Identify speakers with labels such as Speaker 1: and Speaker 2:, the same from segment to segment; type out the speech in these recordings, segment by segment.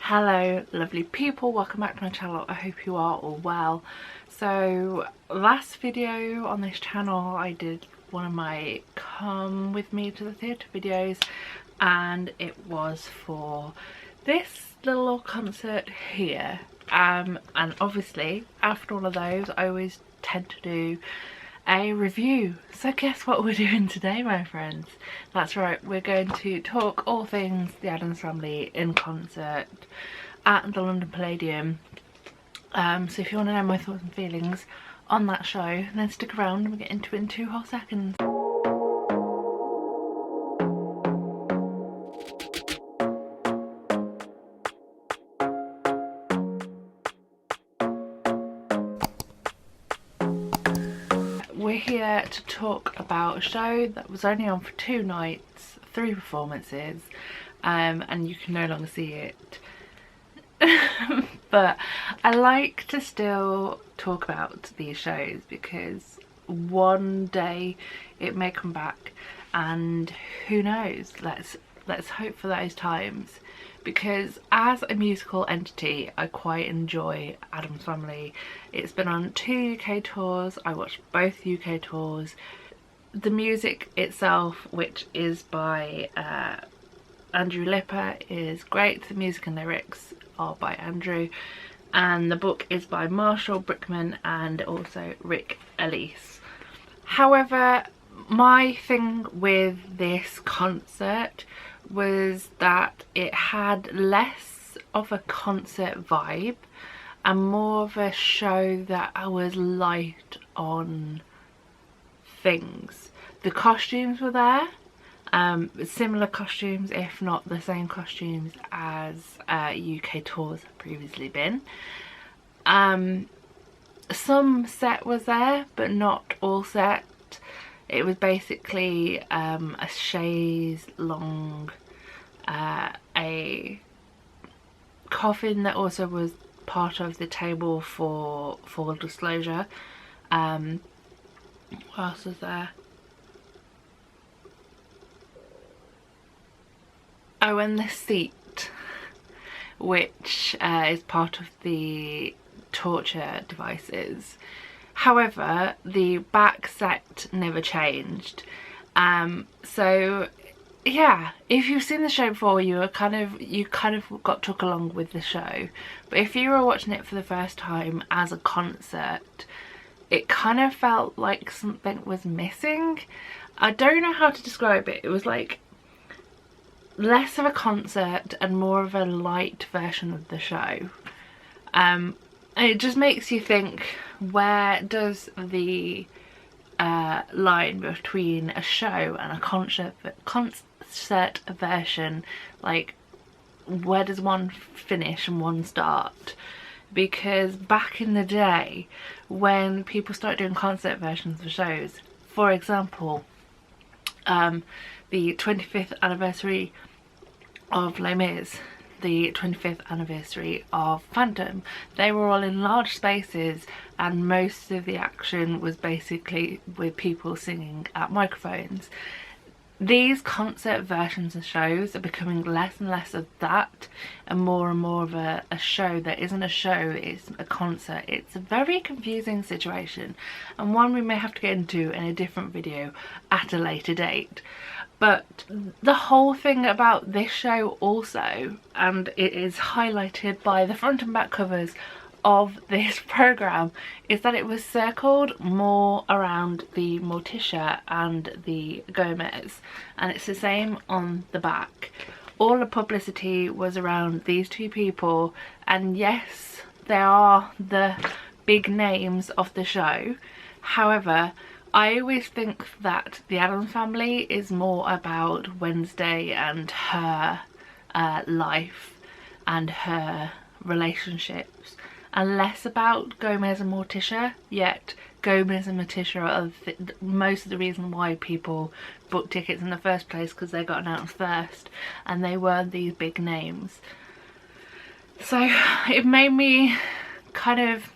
Speaker 1: Hello lovely people, welcome back to my channel. I hope you are all well. So last video on this channel I did one of my come with me to the theatre videos, and it was for this little concert here, and obviously after all of those I always tend to do a review. So guess what we're doing today, my friends? That's right, we're going to talk all things the Addams Family in concert at the London Palladium. So if you want to know my thoughts and feelings on that show, then stick around and we'll get into it in 2 whole seconds. We're here to talk about a show that was only on for 2 nights, 3 performances, and you can no longer see it. But I like to still talk about these shows because one day it may come back, and who knows, let's hope for those times, because as a musical entity I quite enjoy Addams Family. It's been on 2 UK tours, I watched both UK tours. The music itself, which is by Andrew Lipper, is great. The music and lyrics are by Andrew, and the book is by Marshall Brickman and also Rick Elise. However, my thing with this concert was that it had less of a concert vibe and more of a show that I was light on things. The costumes were there, similar costumes if not the same costumes as UK tours have previously been. Some set was there but not all set. It was basically a chaise long, a coffin that also was part of the table for full disclosure. What else was there? Oh, and the seat, which is part of the torture devices. However, the back set never changed. So yeah, if you've seen the show before, you kind of got took along with the show. But if you were watching it for the first time as a concert, it kind of felt like something was missing. I don't know how to describe it. It was like less of a concert and more of a light version of the show. And it just makes you think, where does the line between a show and a concert version, like, where does one finish and one start? Because back in the day when people started doing concert versions of shows, for example the 25th anniversary of Les Mis, the 25th anniversary of Phantom, they were all in large spaces and most of the action was basically with people singing at microphones. These concert versions of shows are becoming less and less of that and more of a show that isn't a show, it's a concert. It's a very confusing situation, and one we may have to get into in a different video at a later date. But the whole thing about this show also, and it is highlighted by the front and back covers of this programme, is that it was circled more around the Morticia and the Gomez, and it's the same on the back. All the publicity was around these 2 people, and yes, they are the big names of the show. However, I always think that the Addams Family is more about Wednesday and her life and her relationships, and less about Gomez and Morticia. Yet Gomez and Morticia are most of the reason why people booked tickets in the first place, because they got announced first and they were these big names. So it made me kind of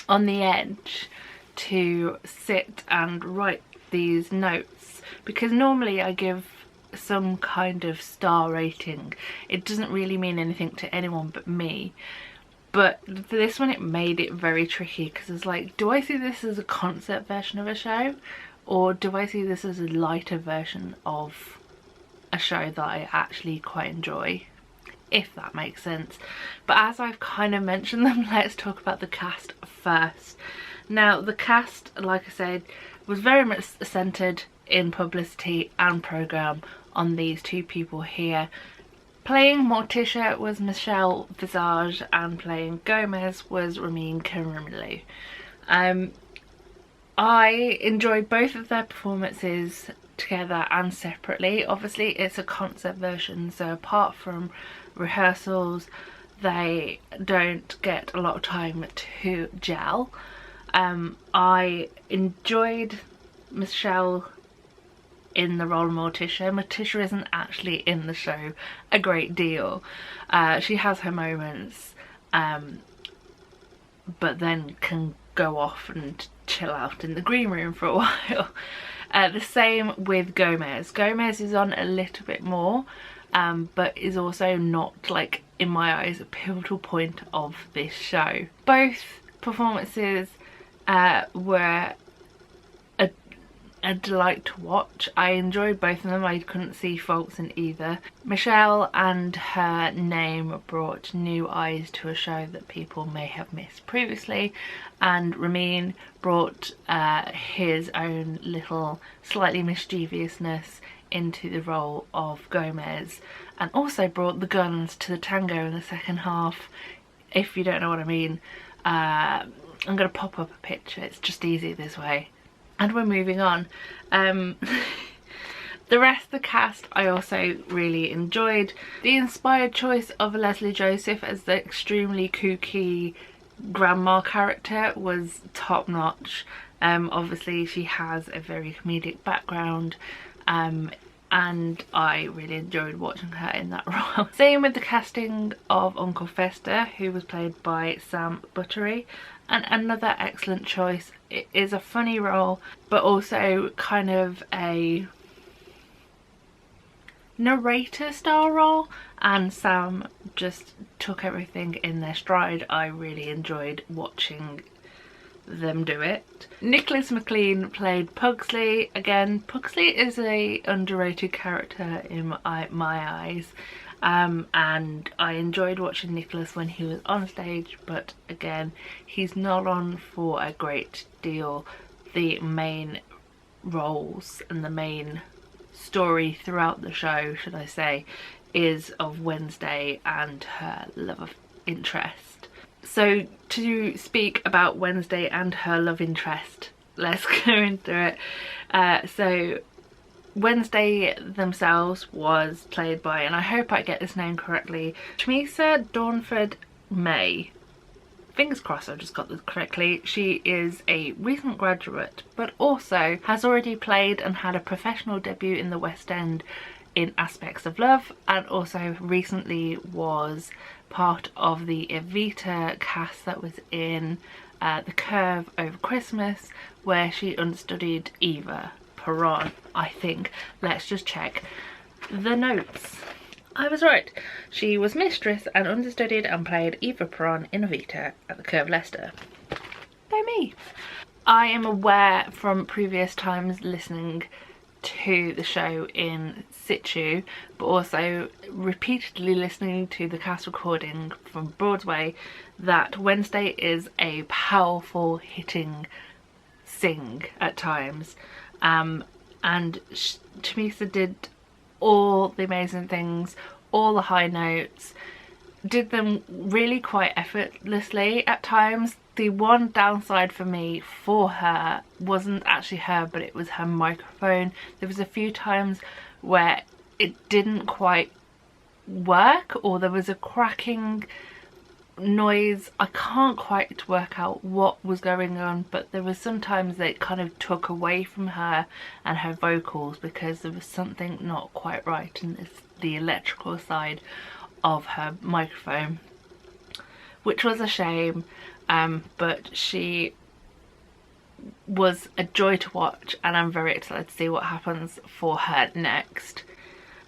Speaker 1: on the edge to sit and write these notes, because normally I give some kind of star rating. It doesn't really mean anything to anyone but me. But for this one it made it very tricky, because it's like, do I see this as a concept version of a show, or do I see this as a lighter version of a show that I actually quite enjoy, if that makes sense. But as I've kind of mentioned them, let's talk about the cast first. Now the cast, like I said, was very much centred in publicity and programme on these two people here. Playing Morticia was Michelle Visage, and playing Gomez was Ramin Karimloo. I enjoyed both of their performances together and separately. Obviously it's a concert version, so apart from rehearsals they don't get a lot of time to gel. I enjoyed Michelle in the role of Morticia. Morticia isn't actually in the show a great deal. She has her moments, but then can go off and chill out in the green room for a while. The same with Gomez. Gomez is on a little bit more, but is also not, like, in my eyes, a pivotal point of this show. Both performances were a delight to watch. I enjoyed both of them. I couldn't see faults in either. Michelle and her name brought new eyes to a show that people may have missed previously, and Ramin brought his own little slightly mischievousness into the role of Gomez, and also brought the guns to the tango in the second half. If you don't know what I mean, I'm gonna pop up a picture, it's just easy this way. And we're moving on. The rest of the cast I also really enjoyed. The inspired choice of Leslie Joseph as the extremely kooky grandma character was top notch. Obviously she has a very comedic background, and I really enjoyed watching her in that role. Same with the casting of Uncle Fester, who was played by Sam Buttery, and another excellent choice. It is a funny role, but also kind of a narrator style role, and Sam just took everything in their stride. I really enjoyed watching them do it. Nicholas McLean played Pugsley. Again, Pugsley is a underrated character in my eyes, and I enjoyed watching Nicholas when he was on stage, but again he's not on for a great deal. The main roles and the main story throughout the show, should I say, is of Wednesday and her love interest. So to speak about Wednesday and her love interest, let's go into it. So Wednesday themselves was played by, and I hope I get this name correctly, Theresa Dawnford May. Fingers crossed I've just got this correctly. She is a recent graduate, but also has already played and had a professional debut in the West End in Aspects of Love, and also recently was part of the Evita cast that was in The Curve over Christmas, where she understudied Eva Peron, I think. Let's just check the notes. I was right. She was mistress and understudied and played Eva Peron in Evita at the Curve Leicester. By me. I am aware from previous times listening to the show in situ, but also repeatedly listening to the cast recording from Broadway, that Wednesday is a powerful hitting sing at times, and Theresa did all the amazing things, all the high notes, did them really quite effortlessly at times. The one downside for me for her wasn't actually her, but it was her microphone. There was a few times where it didn't quite work, or there was a cracking noise. I can't quite work out what was going on, but there was sometimes that it kind of took away from her and her vocals, because there was something not quite right in the electrical side of her microphone, which was a shame. But she was a joy to watch, and I'm very excited to see what happens for her next.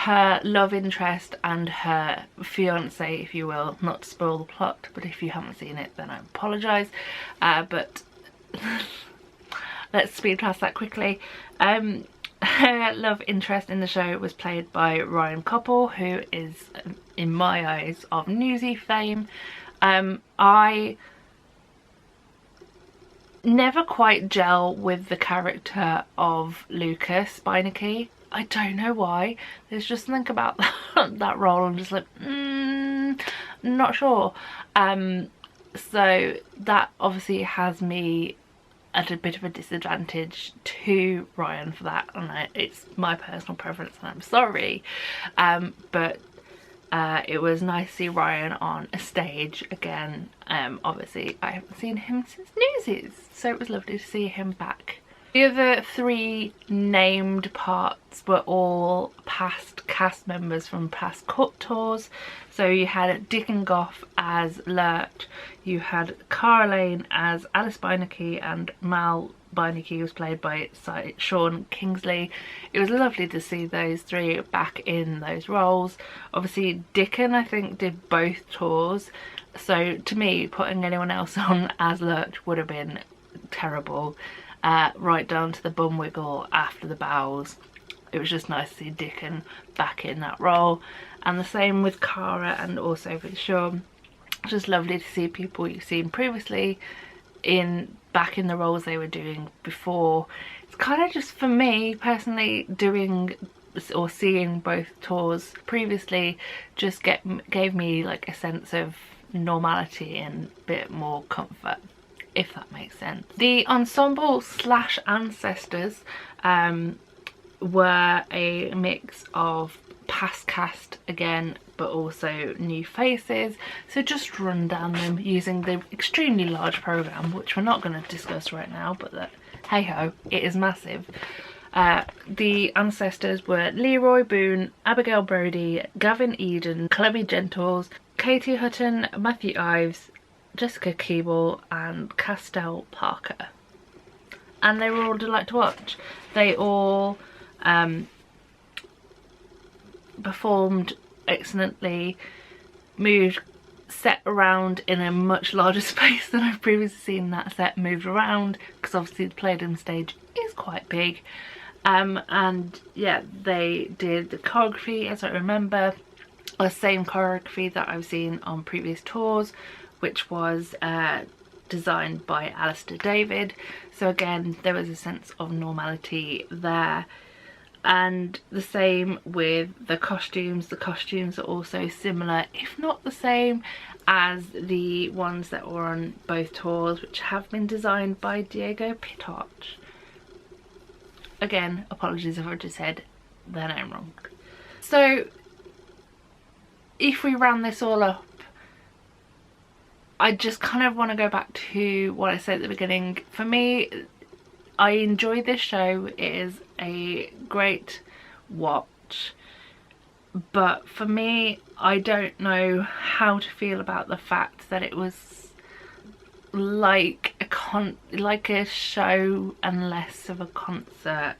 Speaker 1: her love interest and her fiance, if you will, not to spoil the plot, but if you haven't seen it then I apologise, but let's speed past that quickly. Her love interest in the show was played by Ryan Coppell, who is, in my eyes, of Newsy fame. I never quite gel with the character of Lucas Beinecke. I don't know why. There's just something about that role. I'm just like, not sure. So that obviously has me at a bit of a disadvantage to Ryan for that, and it's my personal preference and I'm sorry, but it was nice to see Ryan on a stage again. Obviously I haven't seen him since Newsies, so it was lovely to see him back. The other three named parts were all past cast members from past cut tours. So you had Dickon Goff as Lurt, you had Cara Lane as Alice Beinecke, and Mal Beinecke was played by Sean Kingsley. It was lovely to see those three back in those roles. Obviously Dickon, I think, did both tours, so to me putting anyone else on as Lurt would have been terrible. Right down to the bum wiggle after the bows. It was just nice to see Dickon back in that role, and the same with Cara and also with Sean. Just lovely to see people you've seen previously back in the roles they were doing before. It's kind of just, for me personally, doing or seeing both tours previously just gave me like a sense of normality and a bit more comfort, if that makes sense. The ensemble slash ancestors were a mix of past cast again, but also new faces. So just run down them using the extremely large programme, which we're not going to discuss right now, but that, hey ho, it is massive. The ancestors were Leroy Boone, Abigail Brody, Gavin Eden, Chloe Gentles, Katie Hutton, Matthew Ives, Jessica Keeble and Castell Parker, and they were all a delight to watch. They all performed excellently, moved set around in a much larger space than I've previously seen that set moved around, because obviously the Palladium stage is quite big, and yeah, they did the choreography, as I remember, the same choreography that I've seen on previous tours, which was designed by Alistair David. So again, there was a sense of normality there. And the same with the costumes. The costumes are also similar, if not the same, as the ones that were on both tours, which have been designed by Diego Pitot. Again, apologies if I just said their name wrong. So if we round this all up, I just kind of want to go back to what I said at the beginning. For me, I enjoyed this show. It is a great watch, but for me, I don't know how to feel about the fact that it was like a show and less of a concert.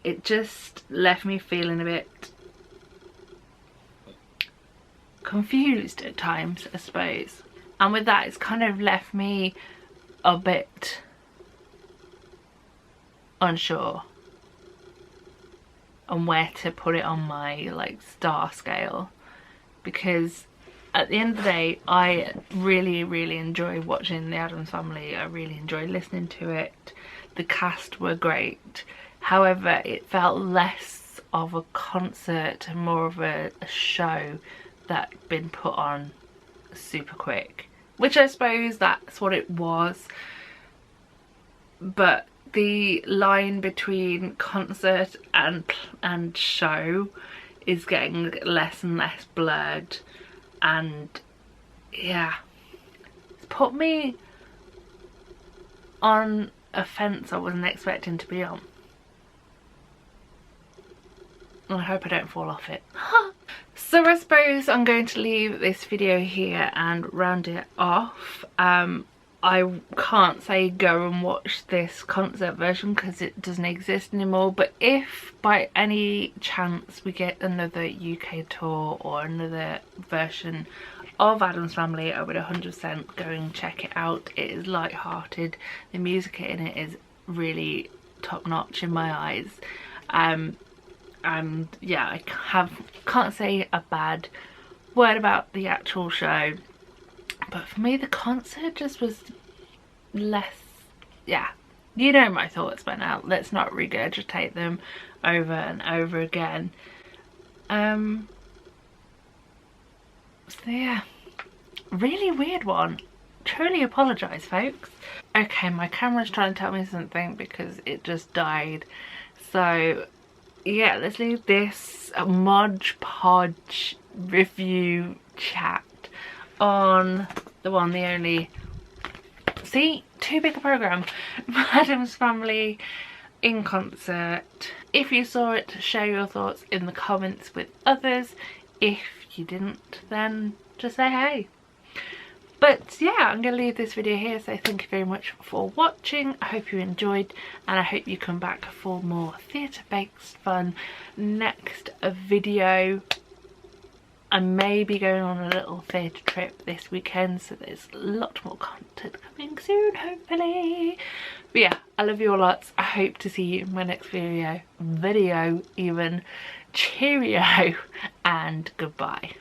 Speaker 1: It just left me feeling a bit confused at times, I suppose. And with that, it's kind of left me a bit unsure on where to put it on my like star scale, because at the end of the day, I really enjoy watching the Addams Family. I really enjoy listening to it. The cast were great. However, it felt less of a concert and more of a show that'd been put on super quick, which I suppose that's what it was, but the line between concert and show is getting less and less blurred, and yeah, it's put me on a fence I wasn't expecting to be on, and I hope I don't fall off it. So I suppose I'm going to leave this video here and round it off. I can't say go and watch this concert version because it doesn't exist anymore, but if by any chance we get another UK tour or another version of Addams Family, I would 100% go and check it out. It is light-hearted, the music in it is really top-notch in my eyes, and yeah, I can't say a bad word about the actual show. But for me, the concert just was less, yeah, you know my thoughts by now. Let's not regurgitate them over and over again. So yeah, really weird one. Truly apologise, folks. Okay, my camera's trying to tell me something because it just died. So yeah, let's leave this Mod Podge review chat on the one, the only, see, too big a programme, Addams Family in concert. If you saw it, share your thoughts in the comments with others. If you didn't, then just say hey. But yeah, I'm going to leave this video here, so thank you very much for watching. I hope you enjoyed, and I hope you come back for more theatre-based fun next video. I may be going on a little theatre trip this weekend, so there's a lot more content coming soon, hopefully. But yeah, I love you all lots. I hope to see you in my next video even. Cheerio and goodbye.